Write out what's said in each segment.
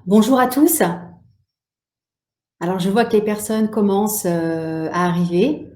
Bonjour à tous. Alors je vois que les personnes commencent, à arriver.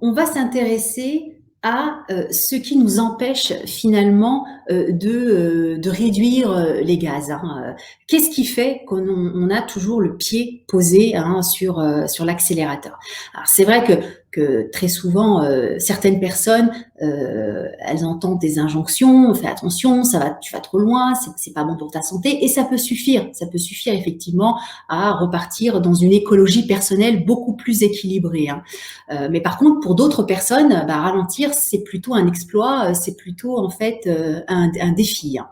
On va s'intéresser à, ce qui nous empêche finalement, de réduire, les gaz, hein, Qu'est-ce qui fait qu'on a toujours le pied posé, hein, sur l'accélérateur? Alors c'est vrai que très souvent, certaines personnes, elles entendent des injonctions: «Fais attention, ça va tu vas trop loin, c'est pas bon pour ta santé» et ça peut suffire. Ça peut suffire effectivement à repartir dans une écologie personnelle beaucoup plus équilibrée, hein. Mais par contre, pour d'autres personnes, bah, ralentir, c'est plutôt un exploit, c'est plutôt en fait un défi, hein.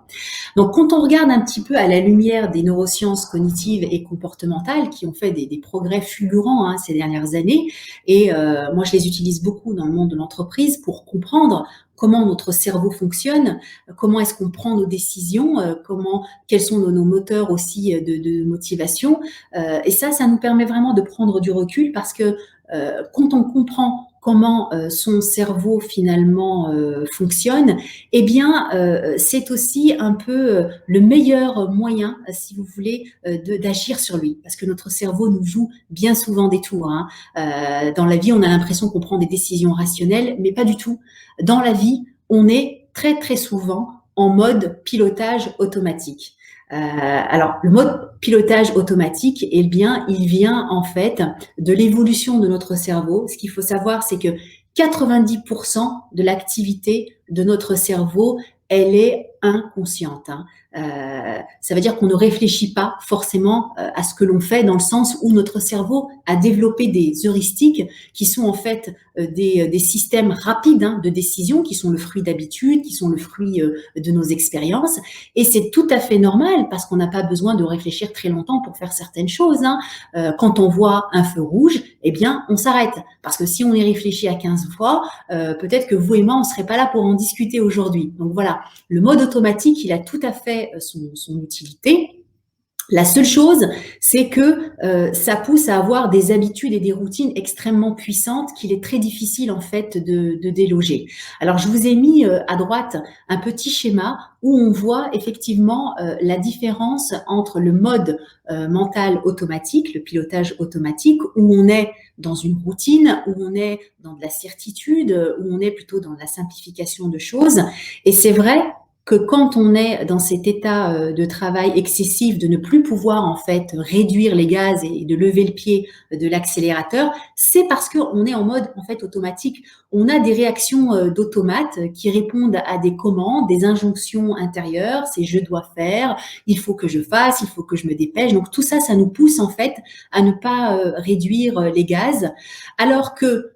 Donc, quand on regarde un petit peu à la lumière des neurosciences cognitives et comportementales qui ont fait des progrès fulgurants, hein, ces dernières années, et moi je les utilise beaucoup dans le monde de l'entreprise pour comprendre comment notre cerveau fonctionne, comment est-ce qu'on prend nos décisions, quels sont nos moteurs aussi de motivation. Et ça nous permet vraiment de prendre du recul parce que quand on comprend comment son cerveau finalement fonctionne, eh bien, c'est aussi un peu le meilleur moyen, si vous voulez, d'agir sur lui. Parce que notre cerveau nous joue bien souvent des tours, hein. Dans la vie, on a l'impression qu'on prend des décisions rationnelles, mais pas du tout. Dans la vie, on est très très souvent en mode pilotage automatique. Alors, le mode pilotage automatique, eh bien, il vient en fait de l'évolution de notre cerveau. Ce qu'il faut savoir, c'est que 90% de l'activité de notre cerveau, elle est inconsciente, hein. Ça veut dire qu'on ne réfléchit pas forcément à ce que l'on fait, dans le sens où notre cerveau a développé des heuristiques qui sont en fait des systèmes rapides, hein, de décision, qui sont le fruit d'habitude, qui sont le fruit de nos expériences. Et c'est tout à fait normal parce qu'on n'a pas besoin de réfléchir très longtemps pour faire certaines choses, hein. Quand on voit un feu rouge, eh bien, on s'arrête. Parce que si on y réfléchit à 15 fois, peut-être que vous et moi, on ne serait pas là pour en discuter aujourd'hui. Donc voilà, le mode automatique, il a tout à fait son utilité. La seule chose, c'est que ça pousse à avoir des habitudes et des routines extrêmement puissantes qu'il est très difficile en fait de déloger. Alors je vous ai mis à droite un petit schéma où on voit effectivement la différence entre le mode mental automatique, le pilotage automatique, où on est dans une routine, où on est dans de la certitude, où on est plutôt dans la simplification de choses. Et c'est vrai que quand on est dans cet état de travail excessif, de ne plus pouvoir en fait réduire les gaz et de lever le pied de l'accélérateur, c'est parce qu'on est en mode en fait automatique. On a des réactions d'automate qui répondent à des commandes, des injonctions intérieures, c'est je dois faire, il faut que je fasse, il faut que je me dépêche. Donc tout ça, ça nous pousse en fait à ne pas réduire les gaz, alors que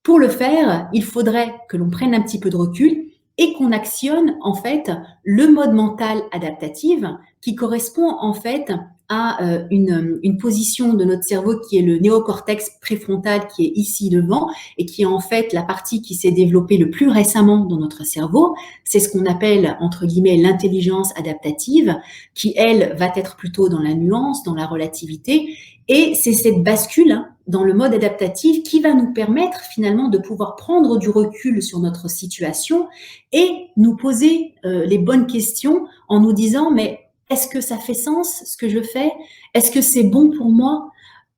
pour le faire, il faudrait que l'on prenne un petit peu de recul et qu'on actionne en fait le mode mental adaptatif qui correspond en fait à une position de notre cerveau qui est le néocortex préfrontal qui est ici devant et qui est en fait la partie qui s'est développée le plus récemment dans notre cerveau. C'est ce qu'on appelle entre guillemets l'intelligence adaptative qui elle va être plutôt dans la nuance, dans la relativité, et c'est cette bascule, hein, dans le mode adaptatif qui va nous permettre finalement de pouvoir prendre du recul sur notre situation et nous poser les bonnes questions en nous disant mais est-ce que ça fait sens ce que je fais? Est-ce que c'est bon pour moi?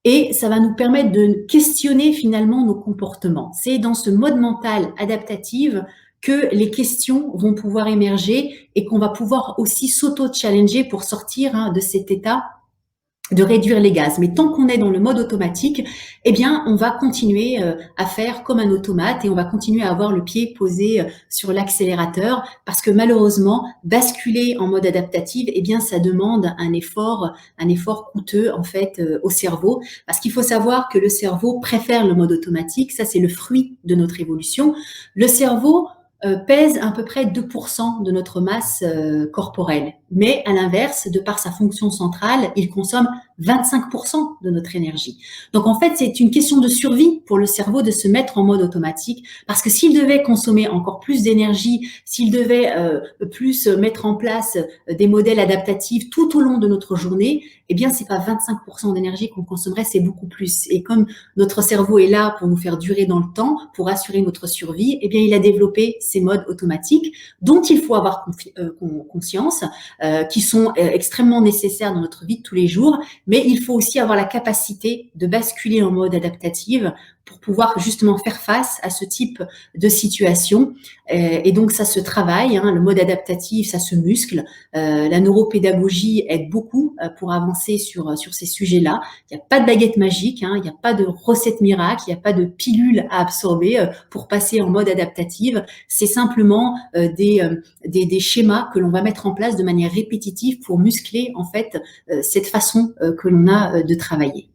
Et ça va nous permettre de questionner finalement nos comportements. C'est dans ce mode mental adaptatif que les questions vont pouvoir émerger et qu'on va pouvoir aussi s'auto-challenger pour sortir, hein, de cet état de réduire les gaz. Mais tant qu'on est dans le mode automatique, eh bien, on va continuer à faire comme un automate et on va continuer à avoir le pied posé sur l'accélérateur parce que malheureusement, basculer en mode adaptatif, eh bien, ça demande un effort coûteux en fait au cerveau parce qu'il faut savoir que le cerveau préfère le mode automatique. Ça, c'est le fruit de notre évolution. Le cerveau pèse à peu près 2% de notre masse corporelle. Mais à l'inverse, de par sa fonction centrale, il consomme 25% de notre énergie. Donc en fait, c'est une question de survie pour le cerveau de se mettre en mode automatique, parce que s'il devait consommer encore plus d'énergie, s'il devait plus mettre en place des modèles adaptatifs tout au long de notre journée, eh bien c'est pas 25% d'énergie qu'on consommerait, c'est beaucoup plus. Et comme notre cerveau est là pour nous faire durer dans le temps, pour assurer notre survie, eh bien il a développé ces modes automatiques dont il faut avoir conscience. qui sont extrêmement nécessaires dans notre vie de tous les jours, mais il faut aussi avoir la capacité de basculer en mode adaptatif pour pouvoir justement faire face à ce type de situation. Et donc ça se travaille, hein, le mode adaptatif, ça se muscle. La neuropédagogie aide beaucoup pour avancer sur ces sujets-là. Il n'y a pas de baguette magique, hein, il n'y a pas de recette miracle, il n'y a pas de pilule à absorber pour passer en mode adaptatif. C'est simplement des schémas que l'on va mettre en place de manière répétitive pour muscler en fait cette façon que l'on a de travailler.